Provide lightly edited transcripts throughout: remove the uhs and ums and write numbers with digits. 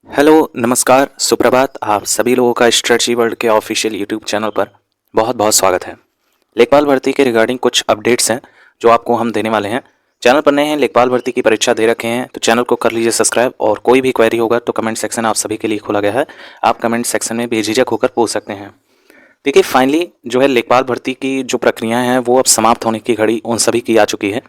Hello, नमस्कार, सुप्रभात। आप सभी लोगों का स्ट्रेटजी वर्ल्ड के ऑफिशियल यूट्यूब चैनल पर बहुत बहुत स्वागत है। लेखपाल भर्ती के रिगार्डिंग कुछ अपडेट्स हैं जो आपको हम देने वाले हैं। चैनल पर नए हैं, लेखपाल भर्ती की परीक्षा दे रखे हैं तो चैनल को कर लीजिए सब्सक्राइब, और कोई भी क्वेरी होगा तो कमेंट सेक्शन आप सभी के लिए खोला गया है। आप कमेंट सेक्शन में बेझिझक होकर पूछ सकते हैं। देखिए, फाइनली जो है लेखपाल भर्ती की जो प्रक्रियाएँ हैं वो अब समाप्त होने की घड़ी उन सभी की आ चुकी है।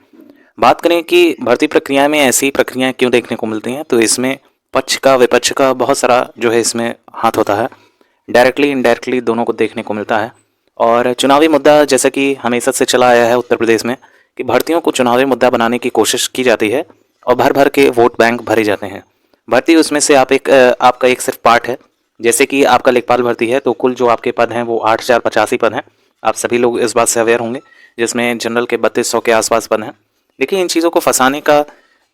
बात करें कि भर्ती प्रक्रिया में ऐसी प्रक्रियाएं क्यों देखने को मिलती हैं, तो इसमें पक्ष का विपक्ष का बहुत सारा जो है इसमें हाथ होता है। डायरेक्टली इनडायरेक्टली दोनों को देखने को मिलता है। और चुनावी मुद्दा जैसा कि हमेशा से चला आया है उत्तर प्रदेश में कि भर्तियों को चुनावी मुद्दा बनाने की कोशिश की जाती है और भर भर के वोट बैंक भरे जाते हैं। भर्ती उसमें से आपका एक सिर्फ पार्ट है। जैसे कि आपका लेखपाल भर्ती है तो कुल जो आपके पद हैं वो 8,085 पद हैं। आप सभी लोग इस बात से अवेयर होंगे, जिसमें जनरल के 3200 के आसपास पद हैं। देखिए, इन चीज़ों को फंसाने का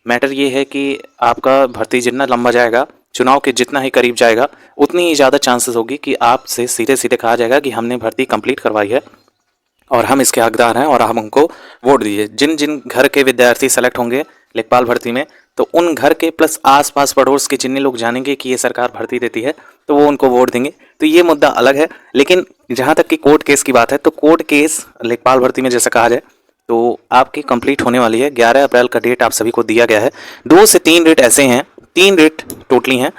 मैटर ये है कि आपका भर्ती जितना लंबा जाएगा, चुनाव के जितना ही करीब जाएगा, उतनी ही ज़्यादा चांसेस होगी कि आपसे सीधे सीधे कहा जाएगा कि हमने भर्ती कंप्लीट करवाई है और हम इसके हकदार हैं और हम उनको वोट दीजिए। जिन जिन घर के विद्यार्थी सेलेक्ट होंगे लेखपाल भर्ती में, तो उन घर के प्लस आस-पास पड़ोस के जितने लोग जानेंगे कि ये सरकार भर्ती देती है तो वो उनको वोट देंगे। तो ये मुद्दा अलग है। लेकिन जहाँ तक कि कोर्ट केस की बात है, तो कोर्ट केस लेखपाल भर्ती में जैसा कहा जाए तो आपकी कंप्लीट होने वाली है। 11 अप्रैल का डेट आप सभी को दिया गया है। 2 से 3 रेट ऐसे हैं, 3 रेट टोटली हैं।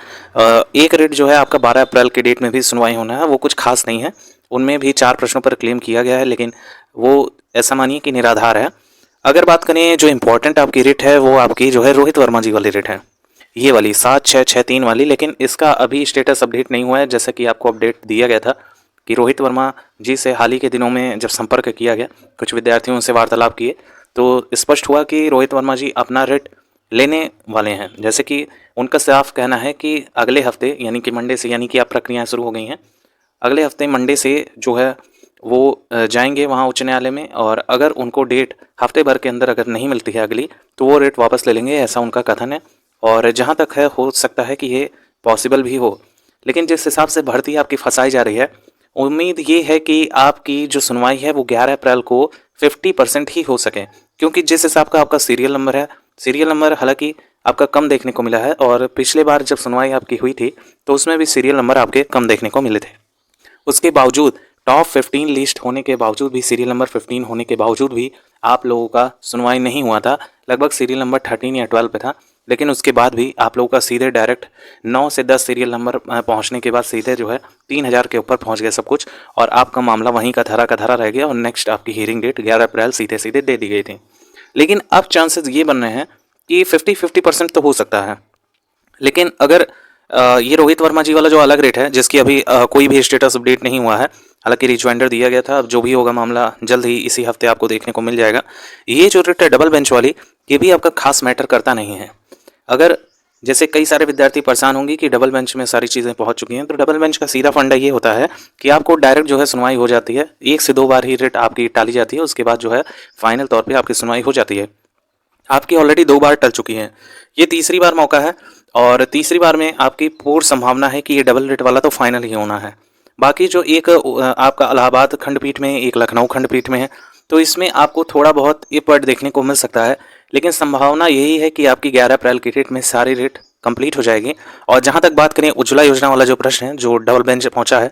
एक रेट जो है आपका 12 अप्रैल के डेट में भी सुनवाई होना है, वो कुछ खास नहीं है। उनमें भी 4 प्रश्नों पर क्लेम किया गया है, लेकिन वो ऐसा मानिए कि निराधार है। अगर बात करें जो इम्पोर्टेंट आपकी रेट है, वो आपकी जो है रोहित वर्मा जी वाली रेट है, ये वाली 7663 वाली। लेकिन इसका अभी स्टेटस अपडेट नहीं हुआ है, जैसा कि आपको अपडेट दिया गया था कि रोहित वर्मा जी से हाल ही के दिनों में जब संपर्क किया गया, कुछ विद्यार्थियों से वार्तालाप किए, तो स्पष्ट हुआ कि रोहित वर्मा जी अपना रेट लेने वाले हैं। जैसे कि उनका साफ कहना है कि अगले हफ्ते यानी कि मंडे से, यानी कि अब प्रक्रियाएँ शुरू हो गई हैं, अगले हफ्ते मंडे से जो है वो जाएंगे वहाँ उच्च न्यायालय में, और अगर उनको डेट हफ्ते भर के अंदर अगर नहीं मिलती है अगली, तो वो रेट वापस ले लेंगे, ऐसा उनका कथन है। और जहाँ तक है, हो सकता है कि ये पॉसिबल भी हो। लेकिन जिस हिसाब से भर्ती आपकी फंसाई जा रही है, उम्मीद ये है कि आपकी जो सुनवाई है वो 11 अप्रैल को 50% ही हो सके, क्योंकि जिस हिसाब का आपका सीरियल नंबर है, सीरियल नंबर हालांकि आपका कम देखने को मिला है, और पिछले बार जब सुनवाई आपकी हुई थी तो उसमें भी सीरियल नंबर आपके कम देखने को मिले थे। उसके बावजूद टॉप 15 लिस्ट होने के बावजूद भी, सीरियल नंबर 15 होने के बावजूद भी आप लोगों का सुनवाई नहीं हुआ था। लगभग सीरियल नंबर 13 या 12 पे था, लेकिन उसके बाद भी आप लोगों का सीधे डायरेक्ट 9 से 10 सीरियल नंबर पहुंचने के बाद सीधे जो है 3000 के ऊपर पहुंच गया सब कुछ, और आपका मामला वहीं का धरा रह गया, और नेक्स्ट आपकी हियरिंग डेट 11 अप्रैल सीधे सीधे दे दी गई थी। लेकिन अब चांसेस ये बन रहे हैं कि 50-50% तो हो सकता है। लेकिन अगर ये रोहित वर्मा जी वाला जो अलग रेट है, जिसकी अभी कोई भी स्टेटस अपडेट नहीं हुआ है, हालांकि रिजवाइंडर दिया गया था, अब जो भी होगा मामला जल्द ही इसी हफ्ते आपको देखने को मिल जाएगा। ये जो रेट है डबल बेंच वाली, ये भी आपका खास मैटर करता नहीं है। अगर जैसे कई सारे विद्यार्थी परेशान होंगे कि डबल बेंच में सारी चीज़ें पहुंच चुकी हैं, तो डबल बेंच का सीधा फंडा ये होता है कि आपको डायरेक्ट जो है सुनवाई हो जाती है। 1 से 2 बार ही रेट आपकी टाली जाती है, उसके बाद जो है फाइनल तौर पर आपकी सुनवाई हो जाती है। आपकी ऑलरेडी 2 बार टल चुकी हैं, ये तीसरी बार मौका है, और तीसरी बार में आपकी पूर्ण संभावना है कि ये डबल रेट वाला तो फाइनल ही होना है। बाकी जो एक आपका इलाहाबाद खंडपीठ में, एक लखनऊ खंडपीठ में है, तो इसमें आपको थोड़ा बहुत ये पॉइंट देखने को मिल सकता है, लेकिन संभावना यही है कि आपकी 11 अप्रैल की डेट में सारी रेट कंप्लीट हो जाएगी। और जहाँ तक बात करें उज्ज्वला योजना वाला जो प्रश्न है जो डबल बेंच पहुंचा है,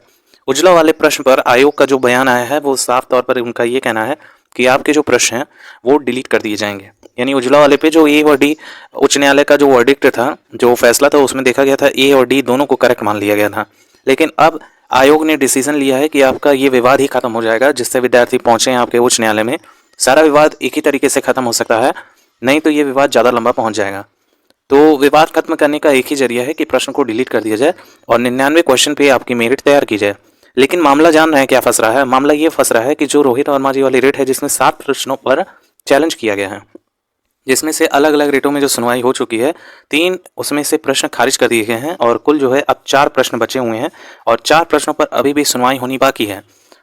उज्ज्वला वाले प्रश्न पर आयोग का जो बयान आया है वो साफ तौर पर उनका ये कहना है कि आपके जो प्रश्न हैं वो डिलीट कर दिए जाएंगे। यानी उज्ज्वला वाले पे जो ए और डी, उच्च न्यायालय का जो वर्डिक्ट था, जो फैसला था, उसमें देखा गया था ए और डी दोनों को करेक्ट मान लिया गया था। लेकिन अब आयोग ने डिसीजन लिया है कि आपका ये विवाद ही खत्म हो जाएगा, जिससे विद्यार्थी पहुंचे हैं आपके उच्च न्यायालय में। सारा विवाद एक ही तरीके से खत्म हो सकता है, नहीं तो ये विवाद ज़्यादा लंबा पहुंच जाएगा। तो विवाद खत्म करने का एक ही जरिया है कि प्रश्न को डिलीट कर दिया जाए और 99 क्वेश्चन पे आपकी मेरिट तैयार की जाए। लेकिन मामला जान रहे हैं क्या फंस रहा है? मामला ये फंस रहा है कि जो रोहित वर्मा जी वाली रेट है, जिसमें 7 प्रश्नों पर चैलेंज किया गया है, जिसमें से अलग अलग रेटों में जो सुनवाई हो चुकी है, 3 उसमें से प्रश्न खारिज कर दिए गए हैं, और कुल जो है अब 4 प्रश्न बचे हुए हैं, और 4 प्रश्नों पर अभी भी सुनवाई होनी बाकी है।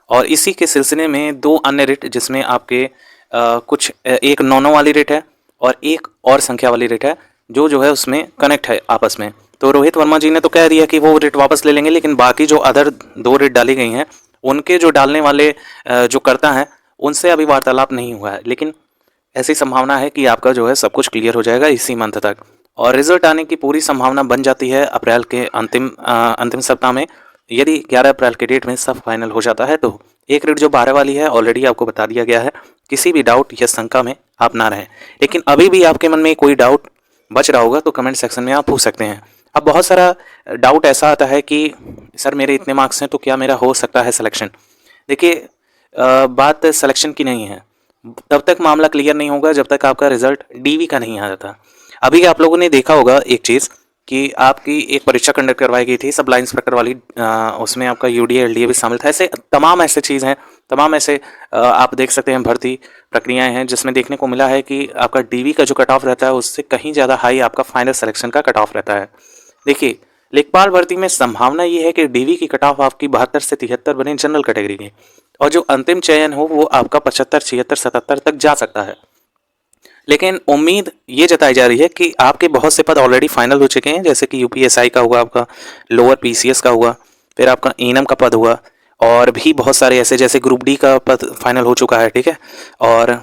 और इसी के सिलसिले में 2 अन्य रेट, जिसमें आपके कुछ एक 9 वाली रेट है और एक और संख्या वाली रेट है, जो है उसमें कनेक्ट है आपस में। तो रोहित वर्मा जी ने तो कह दिया कि वो रेट वापस ले लेंगे, लेकिन बाकी जो अदर 2 रेट डाली गई हैं, उनके जो डालने वाले जो कर्ता हैं, उनसे अभी वार्तालाप नहीं हुआ है। लेकिन ऐसी संभावना है कि आपका जो है सब कुछ क्लियर हो जाएगा इसी मंथ तक। और रिजल्ट आने की पूरी संभावना बन जाती है अप्रैल के अंतिम सप्ताह में। यदि 11 अप्रैल के डेट में सब फाइनल हो जाता है तो एक रेट जो 12 वाली है ऑलरेडी आपको बता दिया गया है, किसी भी डाउट या शंका में आप ना रहें। लेकिन अभी भी आपके मन में कोई डाउट बच रहा होगा तो कमेंट सेक्शन में आप पूछ सकते हैं। अब बहुत सारा डाउट ऐसा आता है कि सर मेरे इतने मार्क्स हैं तो क्या मेरा हो सकता है सिलेक्शन। देखिए बात सिलेक्शन की नहीं है, तब तक मामला क्लियर नहीं होगा जब तक आपका रिजल्ट डीवी का नहीं आ जाता। अभी आप लोगों ने देखा होगा एक चीज़ कि आपकी एक परीक्षा कंडक्ट करवाई गई थी सब लाइन इंस्पेक्टर वाली, उसमें आपका यूडीए एलडीए भी शामिल था। ऐसे तमाम ऐसे चीज़ हैं, तमाम ऐसे आप देख सकते हैं भर्ती प्रक्रियाएं हैं जिसमें देखने को मिला है कि आपका डीवी का जो कट ऑफ रहता है उससे कहीं ज़्यादा हाई आपका फाइनल सिलेक्शन का कट ऑफ रहता है। देखिए लेखपाल भर्ती में संभावना ये है कि डीवी की कट ऑफ आपकी 72 से 73 बने जनरल कैटेगरी की, और जो अंतिम चयन हो वो आपका 75, 76, 77 तक जा सकता है। लेकिन उम्मीद ये जताई जा रही है कि आपके बहुत से पद ऑलरेडी फाइनल हो चुके हैं, जैसे कि यूपीएसआई का हुआ, आपका लोअर पीसीएस का हुआ, फिर आपका एएनएम का पद हुआ, और भी बहुत सारे ऐसे जैसे ग्रुप डी का पद फाइनल हो चुका है, ठीक है। और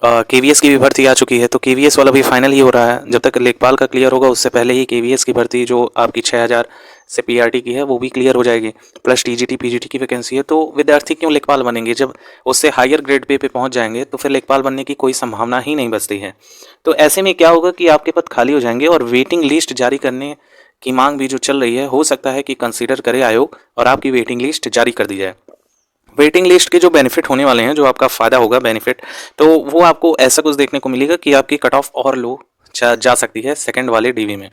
केवीएस की भी भर्ती आ चुकी है, तो केवीएस वाला भी फाइनल ही हो रहा है। जब तक लेखपाल का क्लियर होगा उससे पहले ही केवीएस की भर्ती जो आपकी 6000 से पीआरटी की है वो भी क्लियर हो जाएगी, प्लस टीजीटी पीजीटी की वैकेंसी है। तो विद्यार्थी क्यों लेखपाल बनेंगे, जब उससे हायर ग्रेड पे पहुंच जाएंगे तो फिर लेखपाल बनने की कोई संभावना ही नहीं बचती है। तो ऐसे में क्या होगा कि आपके पद खाली हो जाएंगे और वेटिंग लिस्ट जारी करने की मांग भी जो चल रही है, हो सकता है कि कंसिडर करे आयोग और आपकी वेटिंग लिस्ट जारी कर दी जाए। वेटिंग लिस्ट के जो बेनिफिट होने वाले हैं, जो आपका फ़ायदा होगा बेनिफिट, तो वो आपको ऐसा कुछ देखने को मिलेगा कि आपकी कट ऑफ और लो जा सकती है सेकंड वाले डीवी में।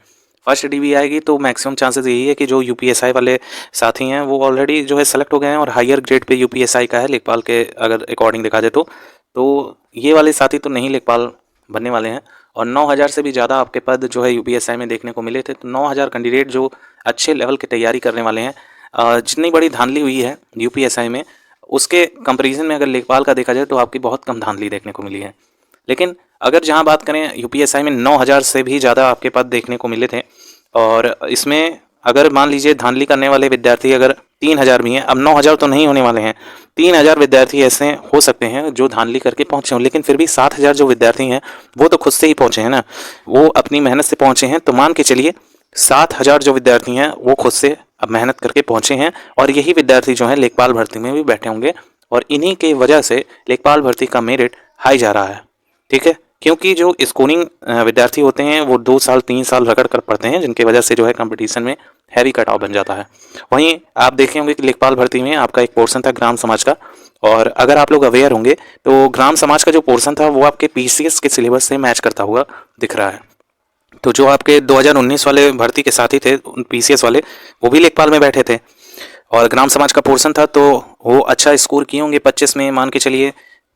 फर्स्ट डीवी आएगी तो मैक्सिमम चांसेस यही है कि जो यूपीएसआई वाले साथी हैं वो ऑलरेडी जो है सेलेक्ट हो गए हैं और हायर ग्रेड पे यूपीएसआई का है लेखपाल के अगर अकॉर्डिंग देखा जाए तो ये वाले साथी तो नहीं लेखपाल बनने वाले हैं। और 9000 से भी ज़्यादा आपके पद जो है यूपीएसआई में देखने को मिले थे, तो 9000 कैंडिडेट जो अच्छे लेवल की तैयारी करने वाले हैं, जितनी बड़ी धांधली हुई है यूपीएसआई में उसके कंपैरिजन में अगर लेखपाल का देखा जाए तो आपकी बहुत कम धांधली देखने को मिली है। लेकिन अगर जहां बात करें यूपीएसआई में 9000 से भी ज़्यादा आपके पद देखने को मिले थे, और इसमें अगर मान लीजिए धांधली करने वाले विद्यार्थी अगर 3000 भी हैं, अब 9000 तो नहीं होने वाले हैं, 3000 विद्यार्थी ऐसे हो सकते हैं जो धांधली करके पहुँचे हों, लेकिन फिर भी 7000 जो विद्यार्थी हैं वो तो खुद से ही पहुँचे हैं ना, वो अपनी मेहनत से पहुँचे हैं। तो मान के चलिए 7000 जो विद्यार्थी हैं वो खुद से अब मेहनत करके पहुँचे हैं, और यही विद्यार्थी जो हैं लेखपाल भर्ती में भी बैठे होंगे, और इन्हीं के वजह से लेखपाल भर्ती का मेरिट हाई जा रहा है, ठीक है। क्योंकि जो स्कूलिंग विद्यार्थी होते हैं वो 2 साल 3 साल रगड़ कर पढ़ते हैं, जिनकी वजह से जो है कंपटीशन में हैवी कटाव बन जाता है। वहीं आप देखे होंगे कि लेखपाल भर्ती में आपका एक पोर्शन था ग्राम समाज का, और अगर आप लोग अवेयर होंगे तो ग्राम समाज का जो पोर्शन था वो आपके पीसीएस के सिलेबस से मैच करता हुआ दिख रहा है। तो जो आपके 2019 वाले भर्ती के साथी थे पीसीएस वाले, वो भी लेखपाल में बैठे थे, और ग्राम समाज का पोर्शन था, तो वो अच्छा स्कोर किए होंगे 25 में, मान के चलिए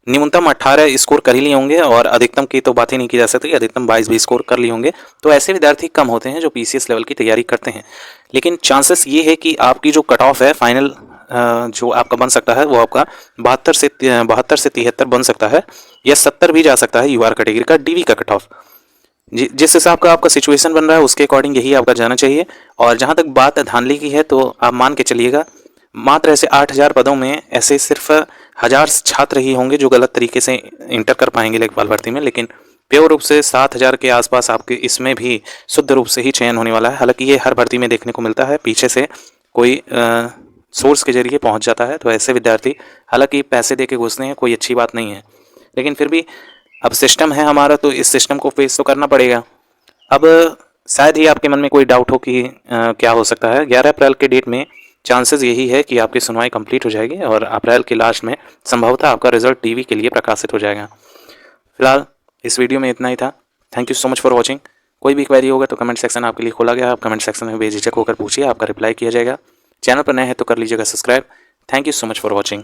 न्यूनतम 18 स्कोर कर ही लिए होंगे, और अधिकतम की तो बात ही नहीं की जा सकती, अधिकतम 22 भी स्कोर कर लिए होंगे। तो ऐसे विद्यार्थी कम होते हैं जो पीसीएस लेवल की तैयारी करते हैं। लेकिन चांसेस ये है कि आपकी जो कट ऑफ है फाइनल जो आपका बन सकता है वो आपका 72 से 73 बन सकता है, या 70 भी जा सकता है यूआर कैटेगरी का डीवी का कट ऑफ। जिस हिसाब का आपका सिचुएशन बन रहा है उसके अकॉर्डिंग यही आपका जाना चाहिए। और जहाँ तक बात धांधली की है तो आप मान के चलिएगा मात्र ऐसे 8000 पदों में ऐसे सिर्फ 1000 छात्र ही होंगे जो गलत तरीके से इंटर कर पाएंगे लेखपाल भर्ती में, लेकिन प्योर रूप से 7000 के आसपास आपके इसमें भी शुद्ध रूप से ही चयन होने वाला है। हालांकि ये हर भर्ती में देखने को मिलता है, पीछे से कोई सोर्स के जरिए पहुंच जाता है, तो ऐसे विद्यार्थी हालांकि पैसे दे के घुसते हैं, कोई अच्छी बात नहीं है, लेकिन फिर भी अब सिस्टम है हमारा तो इस सिस्टम को फेस तो करना पड़ेगा। अब शायद ही आपके मन में कोई डाउट हो कि क्या हो सकता है। 11 अप्रैल के डेट में चांसेस यही है कि आपकी सुनवाई कंप्लीट हो जाएगी और अप्रैल के लास्ट में संभवतः आपका रिजल्ट टीवी के लिए प्रकाशित हो जाएगा। फिलहाल इस वीडियो में इतना ही था। Thank you so much for watching. कोई भी क्वेरी होगा तो कमेंट सेक्शन आपके लिए खोला गया, आप कमेंट सेक्शन में बेझिझक होकर पूछिए, आपका रिप्लाई किया जाएगा। चैनल पर नए हैं तो कर लीजिएगा subscribe. Thank you so much for watching.